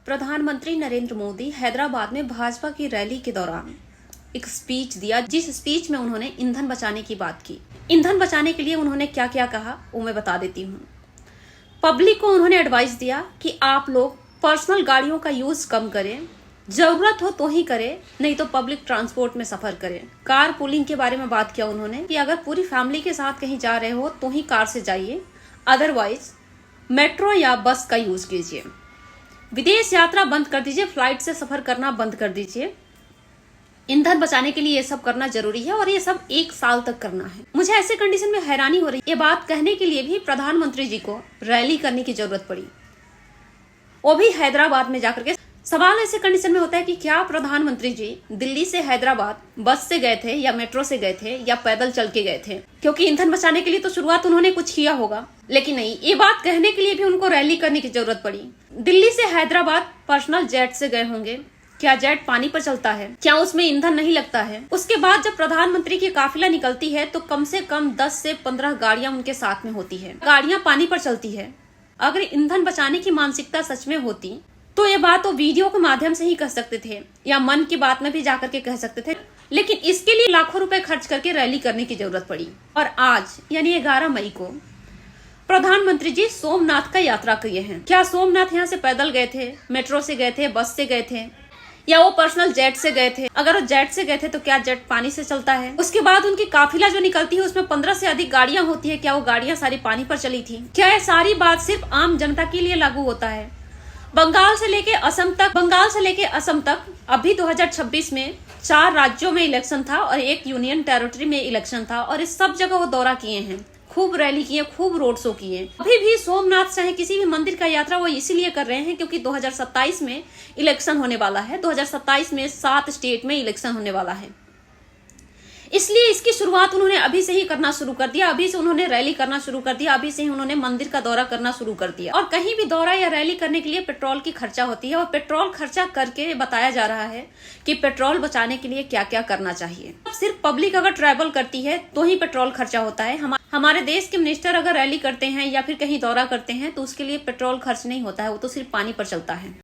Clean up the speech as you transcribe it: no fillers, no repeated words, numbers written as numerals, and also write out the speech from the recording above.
प्रधानमंत्री नरेंद्र मोदी हैदराबाद में भाजपा की रैली के दौरान एक स्पीच दिया, जिस स्पीच में उन्होंने ईंधन बचाने की बात की। ईंधन बचाने के लिए उन्होंने क्या क्या कहा वो मैं बता देती हूँ। पब्लिक को उन्होंने एडवाइस दिया कि आप लोग पर्सनल गाड़ियों का यूज कम करें, जरूरत हो तो ही करें, नहीं तो पब्लिक ट्रांसपोर्ट में सफर करें। कार पूलिंग के बारे में बात किया उन्होंने कि अगर पूरी फैमिली के साथ कहीं जा रहे हो तो ही कार से जाइए, अदरवाइज मेट्रो या बस का यूज कीजिए। विदेश यात्रा बंद कर दीजिए, फ्लाइट से सफर करना बंद कर दीजिए। ईंधन बचाने के लिए ये सब करना जरूरी है और ये सब 1 साल तक करना है। मुझे ऐसे कंडीशन में हैरानी हो रही है, ये बात कहने के लिए भी प्रधानमंत्री जी को रैली करने की जरूरत पड़ी, वो भी हैदराबाद में जाकर के। सवाल ऐसे कंडीशन में होता है कि क्या प्रधानमंत्री जी दिल्ली से हैदराबाद बस से गए थे या मेट्रो से गए थे या पैदल चल के गए थे? क्योंकि ईंधन बचाने के लिए तो शुरुआत उन्होंने कुछ किया होगा, लेकिन नहीं, ये बात कहने के लिए भी उनको रैली करने की जरूरत पड़ी। दिल्ली से हैदराबाद पर्सनल जेट से गए होंगे। क्या जेट पानी पर चलता है? क्या उसमें ईंधन नहीं लगता है? उसके बाद जब प्रधानमंत्री की काफिला निकलती है तो कम से कम 10 से 15 गाड़ियां उनके साथ में होती है। गाड़ियां पानी पर चलती है। अगर ईंधन बचाने की मानसिकता सच में होती तो ये बात वो वीडियो के माध्यम से ही कह सकते थे या मन की बात में भी जाकर के कह सकते थे, लेकिन इसके लिए लाखों रुपए खर्च करके रैली करने की जरूरत पड़ी। और आज यानी 11 मई को प्रधानमंत्री जी सोमनाथ का यात्रा किए हैं। क्या सोमनाथ यहाँ से पैदल गए थे, मेट्रो से गए थे, बस से गए थे, या वो पर्सनल जेट से गए थे? अगर वो जेट से गए थे तो क्या जेट पानी से चलता है? उसके बाद उनकी काफिला जो निकलती है उसमें 15 से अधिक गाड़ियां होती है। क्या वो गाड़ियां सारी पानी पर चली थी? क्या ये सारी बात सिर्फ आम जनता के लिए लागू होता है? बंगाल से लेके असम तक अभी 2026 में 4 राज्यों में इलेक्शन था और 1 यूनियन टेरिटरी में इलेक्शन था, और इस सब जगह वो दौरा किए हैं, खूब रैली किए, खूब रोड शो किए। अभी भी सोमनाथ चाहे किसी भी मंदिर का यात्रा वो इसीलिए कर रहे हैं क्योंकि 2027 में इलेक्शन होने वाला है। 2027 में 7 स्टेट में इलेक्शन होने वाला है, इसलिए इसकी शुरुआत उन्होंने अभी से ही करना शुरू कर दिया। अभी से उन्होंने रैली करना शुरू कर दिया, अभी से ही उन्होंने मंदिर का दौरा करना शुरू कर दिया। और कहीं भी दौरा या रैली करने के लिए पेट्रोल की खर्चा होती है, और पेट्रोल खर्चा करके बताया जा रहा है कि पेट्रोल बचाने के लिए क्या क्या करना चाहिए। सिर्फ पब्लिक अगर ट्रैवल करती है तो ही पेट्रोल खर्चा होता है। हमारे देश के मिनिस्टर अगर रैली करते हैं या फिर कहीं दौरा करते हैं तो उसके लिए पेट्रोल खर्च नहीं होता है, वो तो सिर्फ पानी पर चलता है।